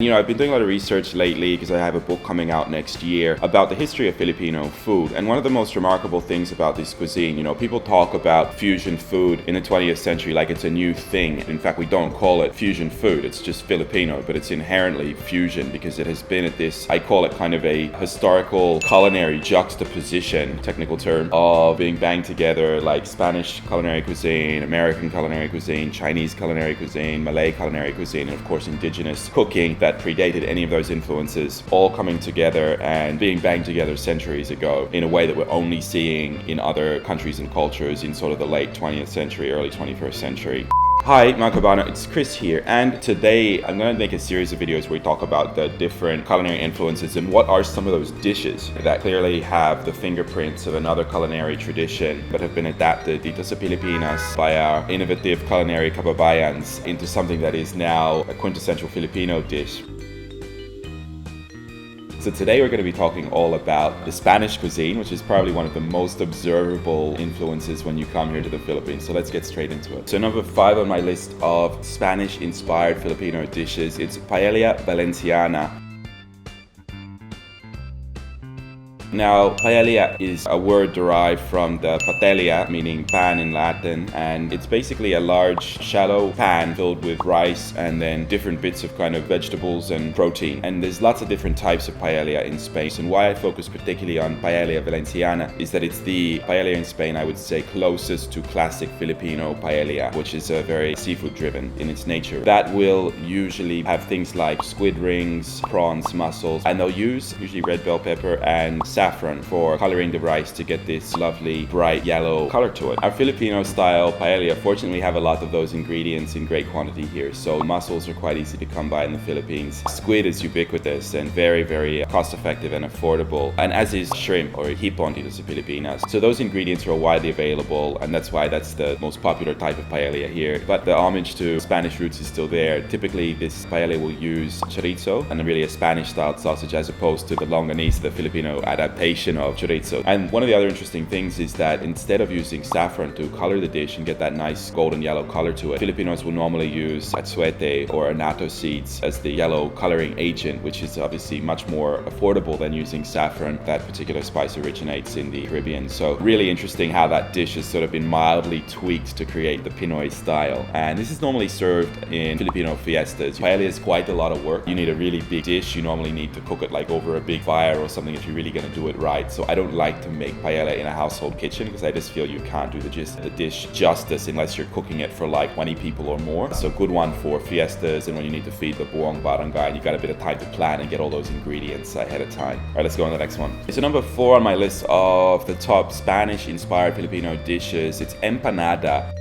I've been doing a lot of research lately because I have a book coming out next year about the history of Filipino food. And one of the most remarkable things about this cuisine, people talk about fusion food in the 20th century like it's a new thing. In fact, we don't call it fusion food. It's just Filipino, but it's inherently fusion because it has been at this, I call it kind of a historical culinary juxtaposition, technical term, of being banged together like Spanish culinary cuisine, American culinary cuisine, Chinese culinary cuisine, Malay culinary cuisine, and of course indigenous cooking that predated any of those influences, all coming together and being banged together centuries ago in a way that we're only seeing in other countries and cultures in sort of the late 20th century, early 21st century. Hi, my kabano, it's Chris here, and today I'm going to make a series of videos where we talk about the different culinary influences and what are some of those dishes that clearly have the fingerprints of another culinary tradition but have been adapted dito sa Pilipinas by our innovative culinary kababayans into something that is now a quintessential Filipino dish. So today we're going to be talking all about the Spanish cuisine, which is probably one of the most observable influences when you come here to the Philippines. So let's get straight into it. So number 5 on my list of Spanish-inspired Filipino dishes, it's Paella Valenciana. Now, paella is a word derived from the patella, meaning pan in Latin, and it's basically a large, shallow pan filled with rice and then different bits of kind of vegetables and protein. And there's lots of different types of paella in Spain. And why I focus particularly on Paella Valenciana is that it's the paella in Spain, I would say, closest to classic Filipino paella, which is very seafood-driven in its nature. That will usually have things like squid rings, prawns, mussels, and they'll use usually red bell pepper and saffron for coloring the rice to get this lovely bright yellow color to it. Our Filipino style paella, fortunately, have a lot of those ingredients in great quantity here. So mussels are quite easy to come by in the Philippines. Squid is ubiquitous and very, very cost effective and affordable, and as is shrimp or hipon dito sa Pilipinas. So those ingredients are widely available, and that's why that's the most popular type of paella here. But the homage to Spanish roots is still there. Typically this paella will use chorizo and really a Spanish style sausage as opposed to the Longanisa, the Filipino adaptation of chorizo. And one of the other interesting things is that instead of using saffron to color the dish and get that nice golden yellow color to it, Filipinos will normally use atsuete or annatto seeds as the yellow coloring agent, which is obviously much more affordable than using saffron. That particular spice originates in the Caribbean. So really interesting how that dish has sort of been mildly tweaked to create the Pinoy style. And this is normally served in Filipino fiestas. Paella is quite a lot of work. You need a really big dish. You normally need to cook it like over a big fire or something if you're really going to do it right. So I don't like to make paella in a household kitchen because I just feel you can't do the dish justice unless you're cooking it for like 20 people or more. So good one for fiestas and when you need to feed the buong barangay and you got a bit of time to plan and get all those ingredients ahead of time. All right, let's go on to the next one. So number 4 on my list of the top Spanish-inspired Filipino dishes, it's empanada.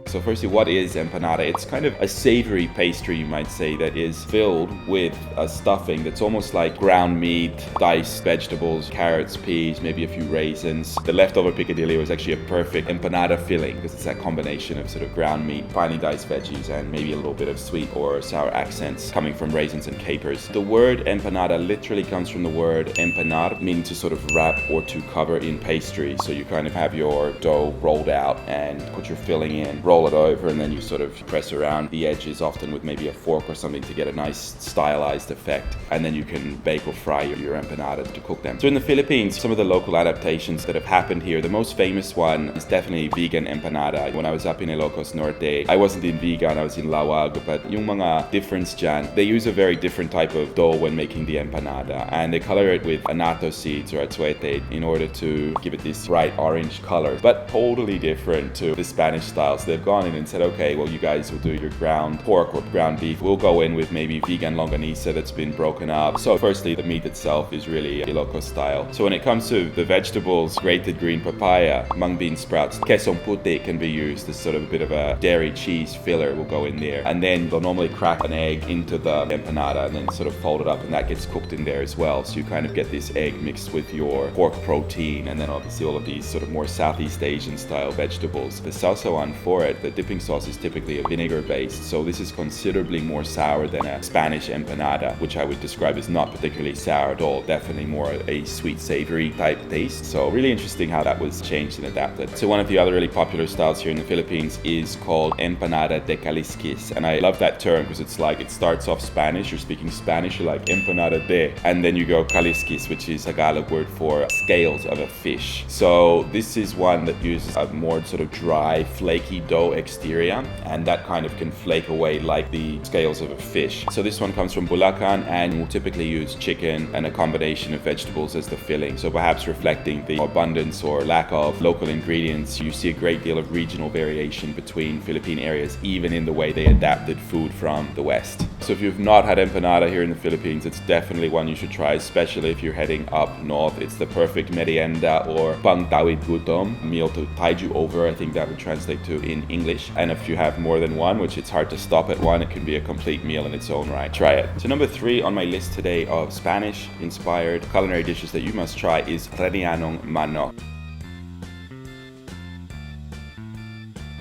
So firstly, what is empanada? It's kind of a savory pastry, you might say, that is filled with a stuffing that's almost like ground meat, diced vegetables, carrots, peas, maybe a few raisins. The leftover picadillo was actually a perfect empanada filling because it's that combination of sort of ground meat, finely diced veggies, and maybe a little bit of sweet or sour accents coming from raisins and capers. The word empanada literally comes from the word empanar, meaning to sort of wrap or to cover in pastry. So you kind of have your dough rolled out and put your filling in, roll it over, and then you sort of press around the edges, often with maybe a fork or something to get a nice stylized effect, and then you can bake or fry your empanadas to cook them. So in the Philippines, some of the local adaptations that have happened here, the most famous one is definitely vegan empanada. When I was up in Ilocos Norte, I wasn't in vegan, I was in Lawag, but yung mga difference dyan, they use a very different type of dough when making the empanada, and they color it with annatto seeds or atsuete in order to give it this bright orange color, but totally different to the Spanish style. So they've gone in and said, okay, well, you guys will do your ground pork or ground beef. We'll go in with maybe vegan longanisa that's been broken up. So firstly, the meat itself is really Ilocos style. So when it comes to the vegetables, grated green papaya, mung bean sprouts, quesong puti can be used as sort of a bit of a dairy cheese filler will go in there. And then they'll normally crack an egg into the empanada and then sort of fold it up, and that gets cooked in there as well. So you kind of get this egg mixed with your pork protein, and then obviously all of these sort of more Southeast Asian style vegetables. The salsa one for it The dipping sauce is typically a vinegar based, so this is considerably more sour than a Spanish empanada, which I would describe as not particularly sour at all, definitely more a sweet savory type taste. So really interesting how that was changed and adapted. So one of the other really popular styles here in the Philippines is called Empanada de Calisquis, and I love that term because it's like it starts off Spanish, you're speaking Spanish, you're like Empanada de, and then you go Calisquis, which is a Tagalog word for scales of a fish. So this is one that uses a more sort of dry, flaky dough exterior, and that kind of can flake away like the scales of a fish. So this one comes from Bulacan and will typically use chicken and a combination of vegetables as the filling. So perhaps reflecting the abundance or lack of local ingredients, you see a great deal of regional variation between Philippine areas, even in the way they adapted food from the West. So if you've not had empanada here in the Philippines, it's definitely one you should try, especially if you're heading up north. It's the perfect merienda or pangtawid gutom, meal to tide you over, I think that would translate to in English. And if you have more than one, which it's hard to stop at one, it can be a complete meal in its own right. Try it. So number 3 on my list today of Spanish-inspired culinary dishes that you must try is rellenong manok.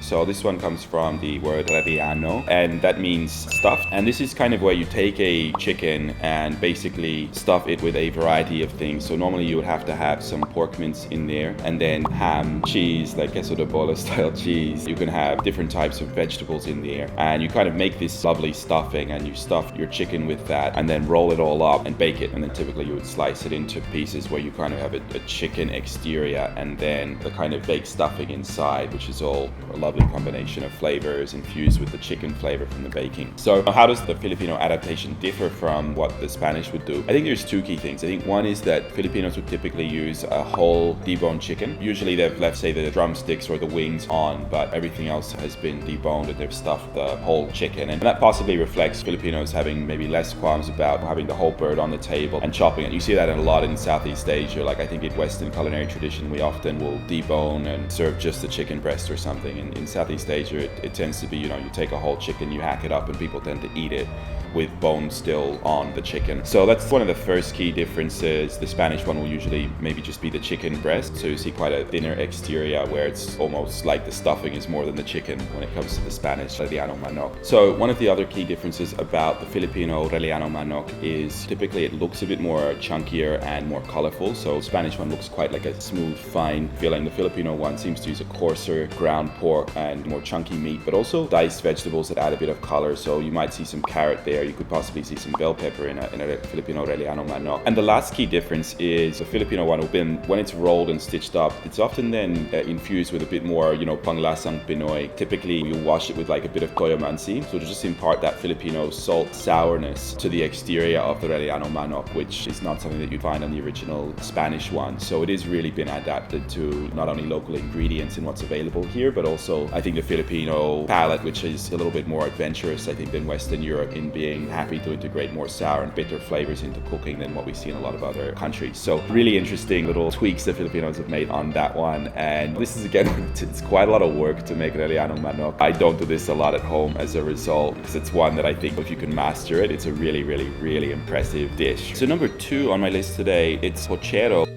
So this one comes from the word relleno, and that means stuffed. And this is kind of where you take a chicken and basically stuff it with a variety of things. So normally you would have to have some pork mince in there, and then ham, cheese, like queso de bola style cheese. You can have different types of vegetables in there, and you kind of make this lovely stuffing, and you stuff your chicken with that, and then roll it all up and bake it. And then typically you would slice it into pieces where you kind of have a chicken exterior and then the kind of baked stuffing inside, which is all a lovely combination of flavors infused with the chicken flavor from the baking. So how does the Filipino adaptation differ from what the Spanish would do? I think there's 2 key things. I think one is that Filipinos would typically use a whole deboned chicken. Usually they've left, say, the drumsticks or the wings on, but everything else has been deboned and they've stuffed the whole chicken. And that possibly reflects Filipinos having maybe less qualms about having the whole bird on the table and chopping it. You see that a lot in Southeast Asia. Like I think in Western culinary tradition, we often will debone and serve just the chicken breast or something. In Southeast Asia, it tends to be, you take a whole chicken, you hack it up, and people tend to eat it with bone still on the chicken. So that's one of the first key differences. The Spanish one will usually maybe just be the chicken breast, so you see quite a thinner exterior where it's almost like the stuffing is more than the chicken when it comes to the Spanish rellenong manok. So one of the other key differences about the Filipino rellenong manok is typically it looks a bit more chunkier and more colorful. So Spanish one looks quite like a smooth, fine filling. The Filipino one seems to use a coarser ground pork and more chunky meat, but also diced vegetables that add a bit of color. So you might see some carrot there. You could possibly see some bell pepper in a Filipino rellenong manok. And the last key difference is the Filipino one, when it's rolled and stitched up, it's often then infused with a bit more, panglasang Pinoy. Typically, you wash it with like a bit of toyo mansi, so to just impart that Filipino salt sourness to the exterior of the rellenong manok, which is not something that you'd find on the original Spanish one. So it has really been adapted to not only local ingredients and what's available here, but also I think the Filipino palate, which is a little bit more adventurous, I think, than Western Europe in being happy to integrate more sour and bitter flavors into cooking than what we see in a lot of other countries. So really interesting little tweaks the Filipinos have made on that one. And this is, again, it's quite a lot of work to make rellenong manok. I don't do this a lot at home as a result, because it's one that I think if you can master it, it's a really, really, really impressive dish. So number 2 on my list today, it's pochero,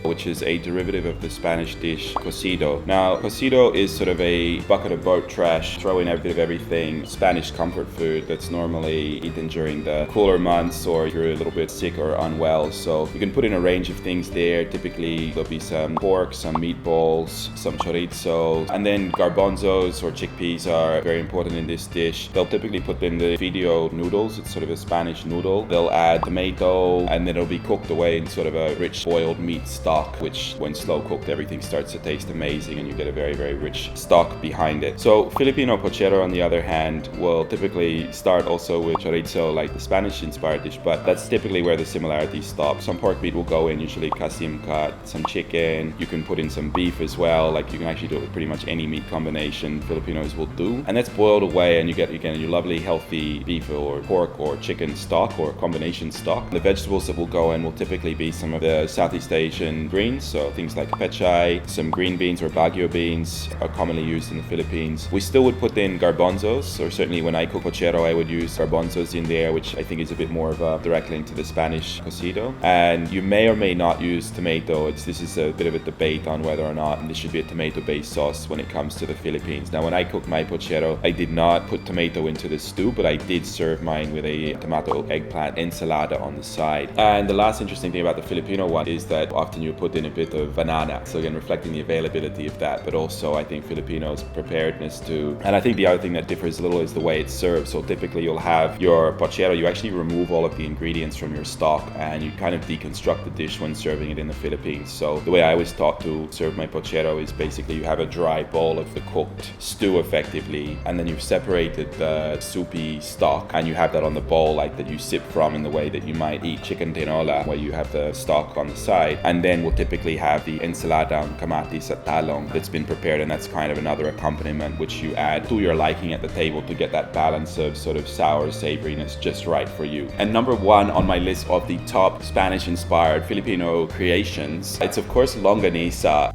which is a derivative of the Spanish dish cocido. Now, cocido is sort of a bucket of boat trash, throw in a bit of everything, Spanish comfort food that's normally eaten during the cooler months or if you're a little bit sick or unwell. So you can put in a range of things there. Typically, there'll be some pork, some meatballs, some chorizo, and then garbanzos or chickpeas are very important in this dish. They'll typically put in the video noodles. It's sort of a Spanish noodle. They'll add tomato, and then it'll be cooked away in sort of a rich boiled meat stock, which when slow cooked, everything starts to taste amazing and you get a very, very rich stock behind it. So Filipino pochero, on the other hand, will typically start also with chorizo, like the Spanish inspired dish, but that's typically where the similarities stop. Some pork meat will go in, usually kasim cut, some chicken. You can put in some beef as well. Like you can actually do it with pretty much any meat combination Filipinos will do. And that's boiled away and you get, again, your lovely healthy beef or pork or chicken stock or combination stock. The vegetables that will go in will typically be some of the Southeast Asian different greens. So things like pechay, some green beans or baguio beans are commonly used in the Philippines. We still would put in garbanzos, or certainly when I cook pochero, I would use garbanzos in there, which I think is a bit more of a direct link to the Spanish cocido. And you may or may not use tomato. This is a bit of a debate on whether or not this should be a tomato-based sauce when it comes to the Philippines. Now, when I cook my pochero, I did not put tomato into the stew, but I did serve mine with a tomato eggplant ensalada on the side. And the last interesting thing about the Filipino one is that often you put in a bit of banana. So again, reflecting the availability of that, but also I think Filipinos' preparedness to. And I think the other thing that differs a little is the way it's served. So typically you'll have your pochero, you actually remove all of the ingredients from your stock and you kind of deconstruct the dish when serving it in the Philippines. So the way I was taught to serve my pochero is basically you have a dry bowl of the cooked stew effectively, and then you've separated the soupy stock and you have that on the bowl like that you sip from in the way that you might eat chicken tinola, where you have the stock on the side. And then we'll typically have the ensalada kamatis at talong that's been prepared, and that's kind of another accompaniment which you add to your liking at the table to get that balance of sort of sour savoriness just right for you. And number one on my list of the top Spanish-inspired Filipino creations, it's of course longanisa.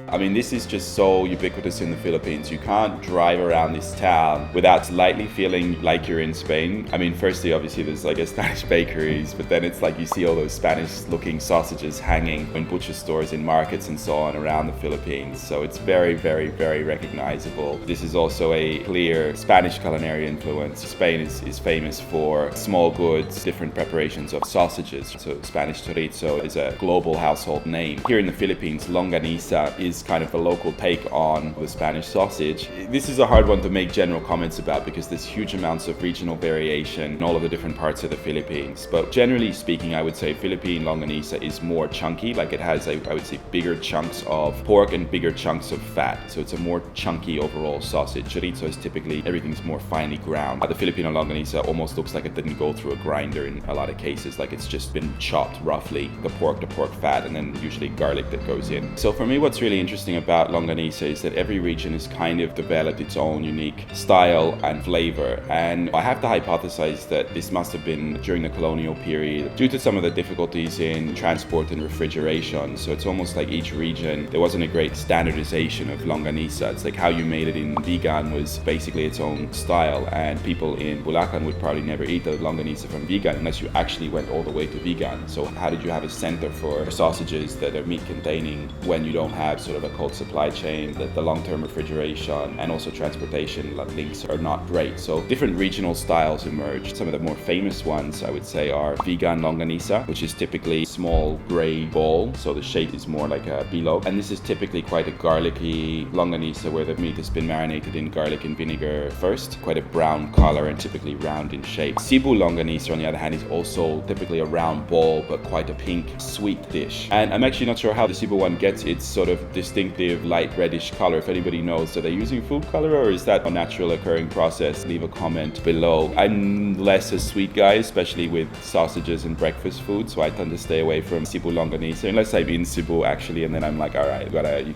I mean, this is just so ubiquitous in the Philippines. You can't drive around this town without slightly feeling like you're in Spain. I mean, firstly, obviously, there's like Spanish bakeries, but then it's like you see all those Spanish-looking sausages hanging in butcher stores, in markets, and so on around the Philippines. So it's very, very, very recognizable. This is also a clear Spanish culinary influence. Spain is famous for small goods, different preparations of sausages. So Spanish chorizo is a global household name. Here in the Philippines, longanisa is kind of a local take on the Spanish sausage. This is a hard one to make general comments about because there's huge amounts of regional variation in all of the different parts of the Philippines. But generally speaking, I would say Philippine longanisa is more chunky. Like it has, I would say, bigger chunks of pork and bigger chunks of fat. So it's a more chunky overall sausage. Chorizo is typically, everything's more finely ground. The Filipino longanisa almost looks like it didn't go through a grinder in a lot of cases. Like it's just been chopped roughly, the pork fat, and then usually garlic that goes in. So for me, what's really interesting about longanisa is that every region has kind of developed its own unique style and flavor. And I have to hypothesize that this must have been during the colonial period due to some of the difficulties in transport and refrigeration. So it's almost like each region, there wasn't a great standardization of longanisa. It's like how you made it in Vigan was basically its own style. And people in Bulacan would probably never eat the longanisa from Vigan unless you actually went all the way to Vigan. So how did you have a center for sausages that are meat containing when you don't have sort of a cold supply chain, that the long-term refrigeration and also transportation links are not great. So different regional styles emerged. Some of the more famous ones I would say are vegan longanisa, which is typically small gray ball, so the shape is more like a bilog, and this is typically quite a garlicky longanisa where the meat has been marinated in garlic and vinegar first, quite a brown color and typically round in shape. Cebu longanisa on the other hand is also typically a round ball but quite a pink sweet dish, and I'm actually not sure how the Cebu one gets its sort of distinctive light reddish color. If anybody knows, are they using food color or is that a natural occurring process? Leave a comment below. I'm less a sweet guy, especially with sausages and breakfast food, so I tend to stay away from Cebu longanisa unless I'm in Cebu actually, and then I'm like, all right,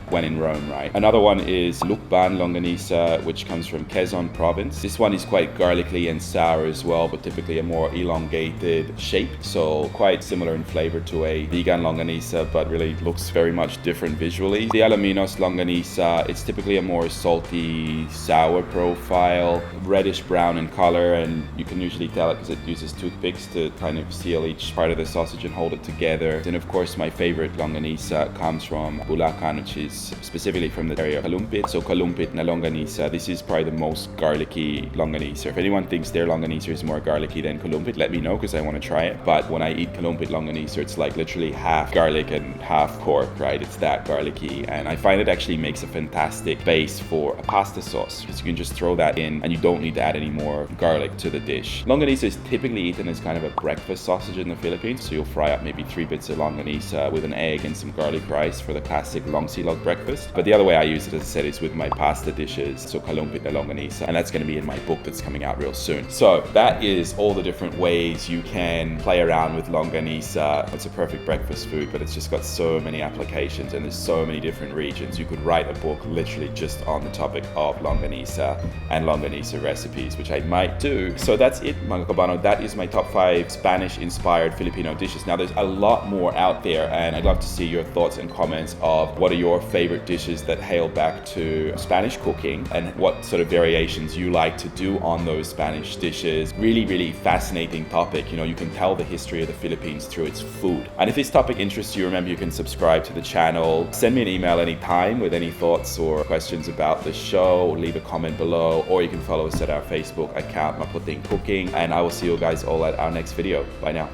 when in Rome, right? Another one is Lukban longanisa, which comes from Quezon province. This one is quite garlicky and sour as well, but typically a more elongated shape, so quite similar in flavor to a vegan longanisa, but really looks very much different visually. The Alaminos longanisa, it's typically a more salty, sour profile, reddish brown in color, and you can usually tell it because it uses toothpicks to kind of seal each part of the sausage and hold it together. And of course, my favorite longanisa comes from Bulacan, which is specifically from the area of Kalumpit. So Kalumpit na longanisa, this is probably the most garlicky longanisa. If anyone thinks their longanisa is more garlicky than Kalumpit, let me know because I want to try it. But when I eat Kalumpit longanisa, it's like literally half garlic and half pork, right? It's that garlicky, and I find it actually makes a fantastic base for a pasta sauce because you can just throw that in and you don't need to add any more garlic to the dish. Longanisa is typically eaten as kind of a breakfast sausage in the Philippines, so you'll fry up maybe 3 bits of longanisa with an egg and some garlic rice for the classic long silog breakfast. But the other way I use it, as I said, is with my pasta dishes, so kalumpit na longanisa, and that's going to be in my book that's coming out real soon. So that is all the different ways you can play around with longanisa. It's a perfect breakfast food, but it's just got so many applications and there's so many different different regions. You could write a book literally just on the topic of Longanisa and Longanisa recipes, which I might do. So that's it, mga kabano. That is my top 5 Spanish-inspired Filipino dishes. Now, there's a lot more out there, and I'd love to see your thoughts and comments of what are your favorite dishes that hail back to Spanish cooking and what sort of variations you like to do on those Spanish dishes. Really, really fascinating topic. You know, you can tell the history of the Philippines through its food. And if this topic interests you, remember you can subscribe to the channel. Send me an email anytime with any thoughts or questions about the show. Leave a comment below, or you can follow us at our Facebook account, Maputing Cooking. And I will see you guys all at our next video. Bye now.